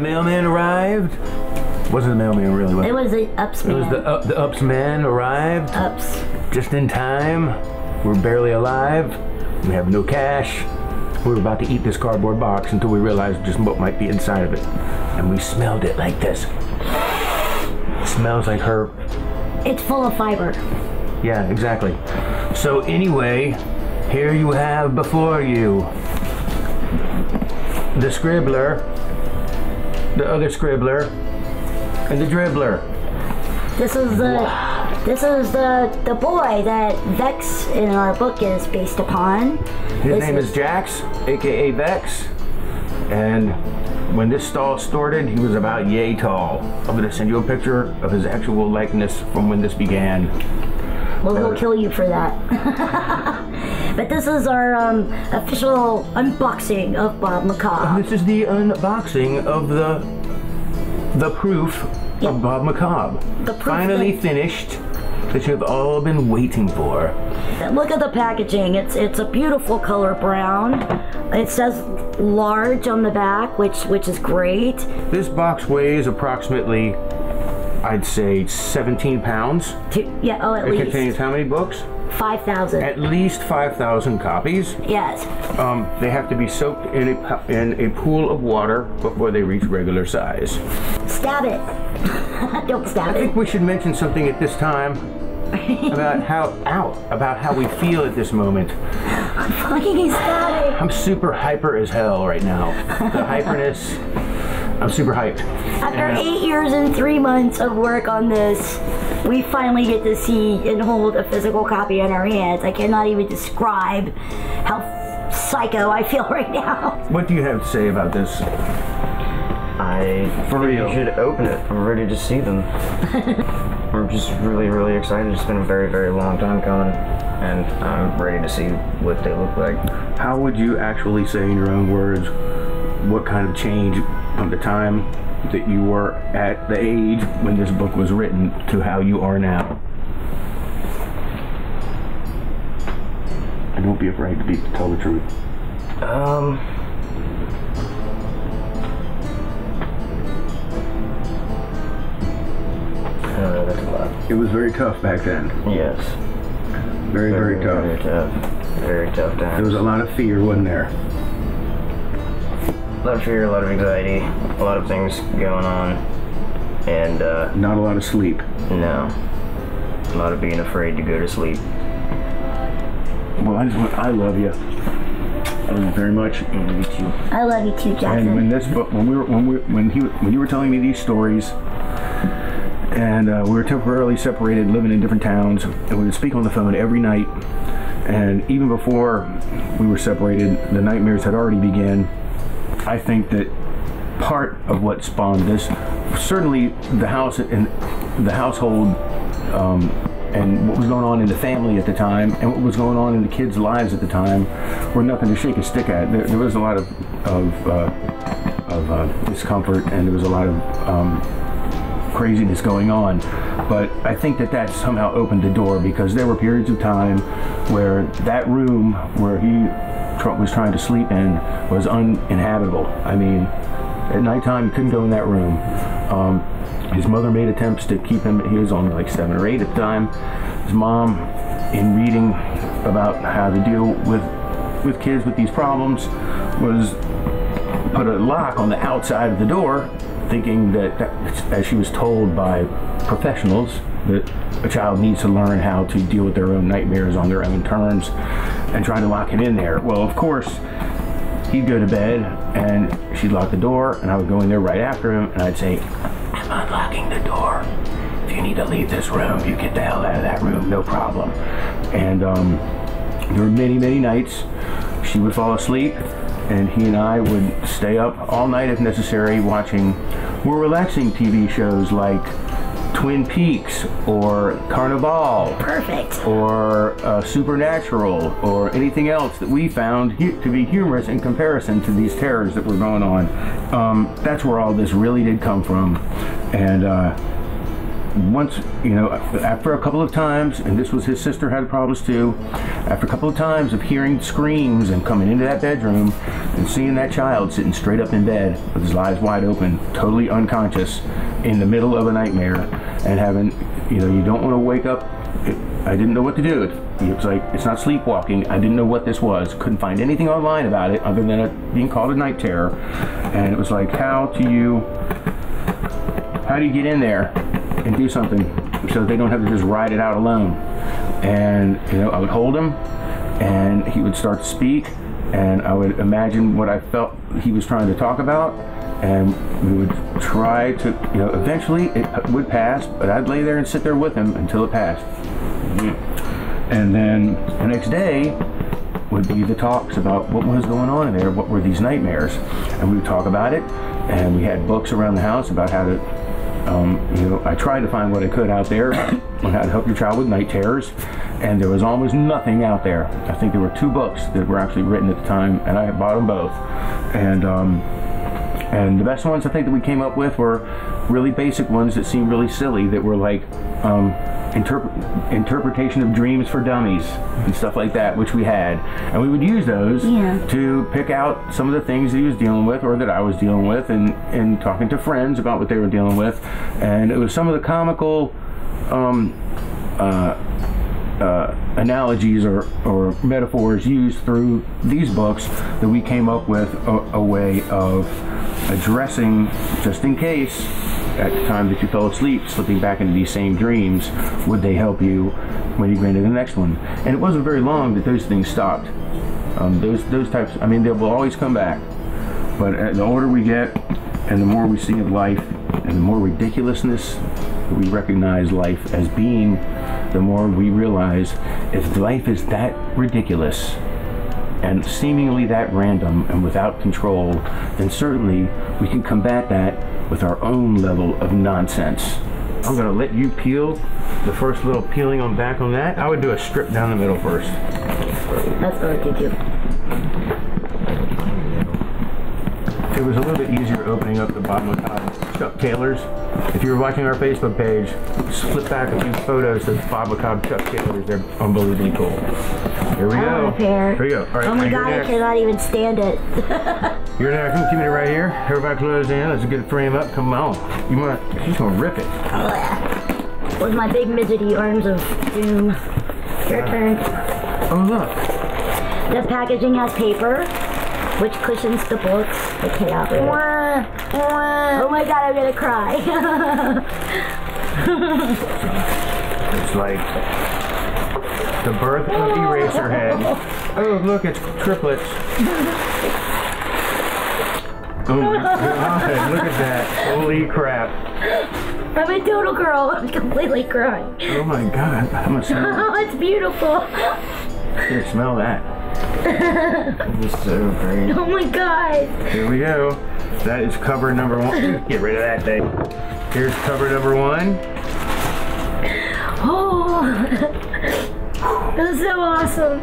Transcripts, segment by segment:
the mailman arrived. Wasn't the mailman really? Was it was the Ups man. It was the Ups man arrived. Ups. Just in time. We're barely alive. We have no cash. We were about to eat this cardboard box until we realized just what might be inside of it. And we smelled it like this. It smells like herb. It's full of fiber. Yeah, exactly. So anyway, here you have before you the scribbler, the other scribbler, and the dribbler. This is the boy that Vex in our book is based upon. His name is Jax, aka Vex, and when this stall started, he was about yay tall. I'm gonna send you a picture of his actual likeness from when this began. Well, we'll kill you for that. But this is our official unboxing of Bob Macabre. This is the unboxing of the proof of Bob Macabre. The proof finally finished, that you've all been waiting for. Look at the packaging. It's a beautiful color brown. It says large on the back, which is great. This box weighs approximately, I'd say, 17 pounds. Yeah, oh, at least. It contains how many books? 5,000. At least 5,000 copies. Yes. They have to be soaked in a pool of water before they reach regular size. Stab it. Don't stab it. I think we should mention something at this time about how we feel at this moment. I'm fucking stabbing. I'm super hyper as hell right now. The hyperness. I'm super hyped. After 8 years and 3 months of work on this, we finally get to see and hold a physical copy in our hands. I cannot even describe how psycho I feel right now. What do you have to say about this? You should open it. I'm ready to see them. I'm just really, really excited. It's been a very, very long time coming, and I'm ready to see what they look like. How would you actually say in your own words what kind of change from the time that you were at the age when this book was written to how you are now? And don't be afraid to tell the truth. That's a lot. It was very tough back then. Yes. Very, very tough. Very tough. Very tough times. There was a lot of fear, wasn't there? A lot of fear, a lot of anxiety, a lot of things going on, and not a lot of sleep. No. A lot of being afraid to go to sleep. Well, I love you. I love you very much. I love you too. I love you too, Jackson. And when this book, when you were telling me these stories, and we were temporarily separated, living in different towns, and we would speak on the phone every night. And even before we were separated, the nightmares had already begun. I think that part of what spawned this, certainly the house and the household, and what was going on in the family at the time, and what was going on in the kids' lives at the time, were nothing to shake a stick at. There was a lot of discomfort, and there was a lot of craziness going on. But I think that somehow opened the door, because there were periods of time where that room where he was trying to sleep in was uninhabitable. I mean, at nighttime you couldn't go in that room. His mother made attempts to keep him. He was only like 7 or 8 at the time. His mom, in reading about how to deal with kids with these problems, was put a lock on the outside of the door, thinking that as she was told by professionals, that a child needs to learn how to deal with their own nightmares on their own terms, and trying to lock him in there. Well, of course, he'd go to bed and she'd lock the door, and I would go in there right after him, and I'd say, "I'm unlocking the door. If you need to leave this room, you get the hell out of that room, no problem." And there were many, many nights she would fall asleep, and he and I would stay up all night if necessary, watching more relaxing TV shows like Twin Peaks or Carnival. Perfect. Or Supernatural, or anything else that we found to be humorous in comparison to these terrors that were going on. That's where all this really did come from. And once, you know, after a couple of times, and this was his sister had problems too, after a couple of times of hearing screams and coming into that bedroom and seeing that child sitting straight up in bed with his eyes wide open, totally unconscious, in the middle of a nightmare, and having, you know, you don't want to wake up. I didn't know what to do. It was like, it's not sleepwalking. I didn't know what this was. Couldn't find anything online about it other than it being called a night terror. And it was like, how do you get in there and do something so they don't have to just ride it out alone? And, you know, I would hold him and he would start to speak, and I would imagine what I felt he was trying to talk about, and we would try to, you know, eventually it would pass, but I'd lay there and sit there with him until it passed. And then the next day would be the talks about what was going on in there, what were these nightmares, and we would talk about it. And we had books around the house about how to, you know, I tried to find what I could out there on how to help your child with night terrors, and there was almost nothing out there. I think there were 2 books that were actually written at the time, and I bought them both. And the best ones I think that we came up with were really basic ones that seemed really silly, that were like interpretation of dreams for dummies and stuff like that, which we had, and we would use those to pick out some of the things that he was dealing with or that I was dealing with, and talking to friends about what they were dealing with. And it was some of the comical analogies or metaphors used through these books that we came up with a way of addressing, just in case at the time that you fell asleep, slipping back into these same dreams, would they help you when you go into the next one? And it wasn't very long that those things stopped. Those types, I mean, they will always come back, but the older we get and the more we see of life and the more ridiculousness we recognize life as being, the more we realize if life is that ridiculous and seemingly that random and without control, then certainly we can combat that with our own level of nonsense. I'm gonna let you peel the first little peeling on back on that. I would do a strip down the middle first. That's what I could do. It was a little bit easier opening up the bottom of Chuck Taylor's. If you're watching our Facebook page, just flip back a few photos of Bob Macabre Chuck Taylor's. They're unbelievably cool. Here we go. A pair. Here we go. All right, oh my God, I cannot even stand it. You're next. Keep it right here. Everybody close in. Let's get a frame up. Come on. She's gonna rip it. With my big midgety arms of doom. Your turn. Oh look. The packaging has paper, which cushions the books. I cannot read it. Oh my God, I'm gonna cry. It's like the birth of Eraserhead. Oh look, it's triplets. Oh my God, look at that. Holy crap. I'm a total girl. I'm completely crying. Oh my God. I'm gonna smell it. Oh, it's beautiful. Here, smell that. This is so great. Oh my God. Here we go. That is cover number 1. Get rid of that thing. Here's cover number 1. Oh, that's so awesome.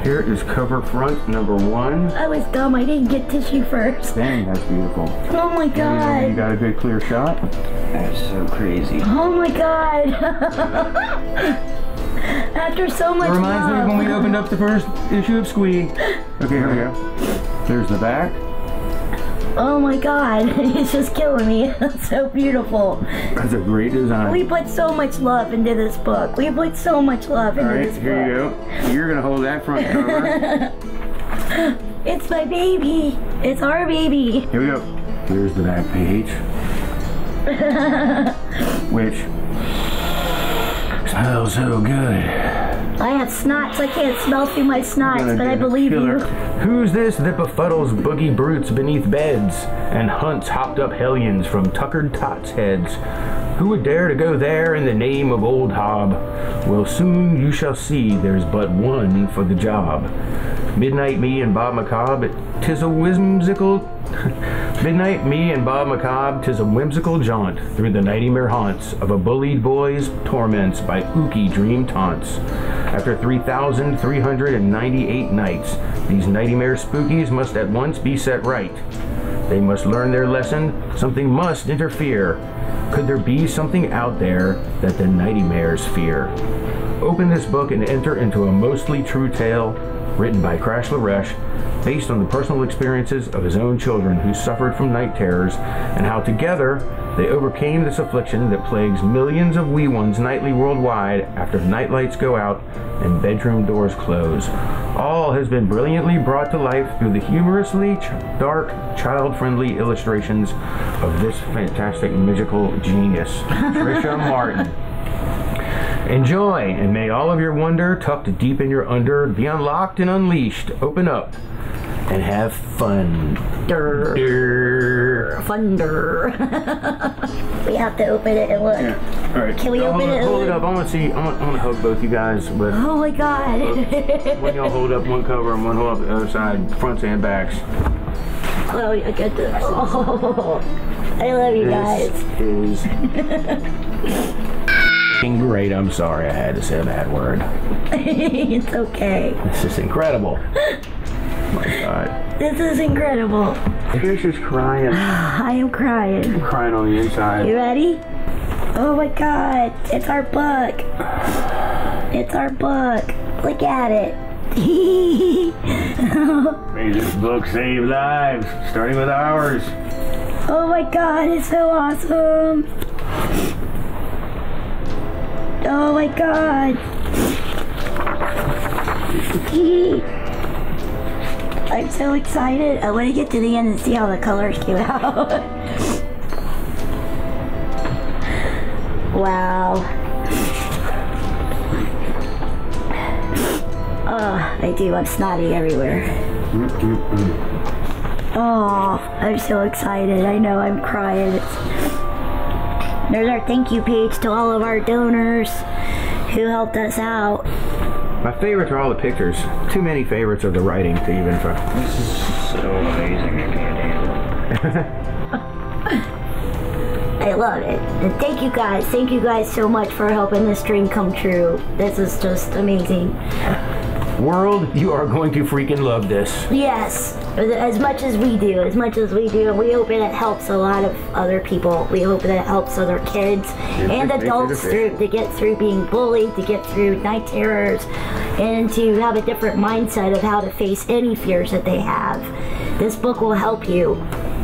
Here is cover front number 1. I was dumb. I didn't get tissue first. Dang, that's beautiful. Oh my God. You got a good clear shot. That's so crazy. Oh my God. After so much It reminds me of when we opened up the first issue of Squee. Okay, here we go. There's the back. Oh my God, it's just killing me. It's so beautiful. That's a great design. We put so much love into this book. We put so much love into this book. All right, here you go. You're going to hold that front cover. It's my baby. It's our baby. Here we go. Here's the back page. Which smells so good. I have snots. I can't smell through my snots, but I believe you. Who's this that befuddles boogie brutes beneath beds and hunts hopped up hellions from tuckered tots' heads? Who would dare to go there in the name of old Hob? Well, soon you shall see there's but one for the job. Midnight me and Bob Macabre, 'tis a whimsical... Midnight me and Bob Macabre, 'tis a whimsical jaunt through the nightmare haunts of a bullied boy's torments by ooky dream taunts. After 3,398 nights, these nightmare spookies must at once be set right. They must learn their lesson, something must interfere. Could there be something out there that the nightmares fear? Open this book and enter into a mostly true tale written by LaResh, based on the personal experiences of his own children who suffered from night terrors, and how together they overcame this affliction that plagues millions of wee ones nightly worldwide after night lights go out and bedroom doors close. All has been brilliantly brought to life through the humorously dark, child-friendly illustrations of this fantastic magical genius, Trisha Martin. Enjoy, and may all of your wonder tucked deep in your under be unlocked and unleashed. Open up and have fun. Thunder. We have to open it and look. Yeah. All right. Can we open it? Hold it up. I want to see. I want to hug both you guys with. Oh my God. When y'all hold up one cover and one hold up the other side, fronts and backs. Oh, I get this. Oh, I love you guys. This is great. I'm sorry I had to say that word. It's okay. This is incredible. Oh my God. This is incredible. Trish is crying. I am crying. I'm crying on the inside. You ready? Oh my God. It's our book. It's our book. Look at it. May this book save lives, starting with ours. Oh my God, it's so awesome. Oh my God. I'm so excited. I want to get to the end and see how the colors came out. Wow. Oh, I do. I'm snotty everywhere. Oh, I'm so excited. I know I'm crying. There's our thank you page to all of our donors who helped us out. My favorites are all the pictures. Too many favorites of the writing to even try. This is so amazing. I can't handle it. I love it. And thank you guys. Thank you guys so much for helping this dream come true. This is just amazing. World, you are going to freaking love this. Yes, as much as we do, and we hope that it helps a lot of other people. We hope that it helps other kids and adults to get through being bullied, to get through night terrors, and to have a different mindset of how to face any fears that they have. This book will help you.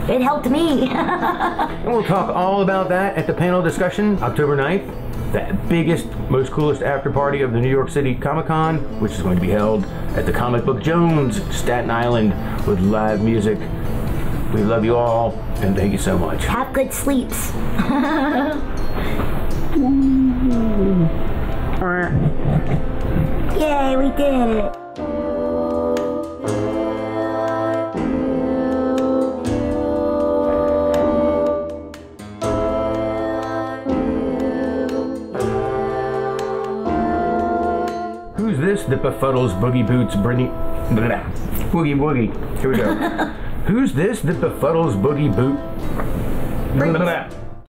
It helped me. And we'll talk all about that at the panel discussion October 9th. The biggest, most coolest after party of the New York City Comic-Con, which is going to be held at the Comic Book Jones, Staten Island, with live music. We love you all, and thank you so much. Have good sleeps. Yay, we did it. Who's this that befuddles boogie boots, Brittany? Boogie woogie. Here we go. Who's this that befuddles boogie boot?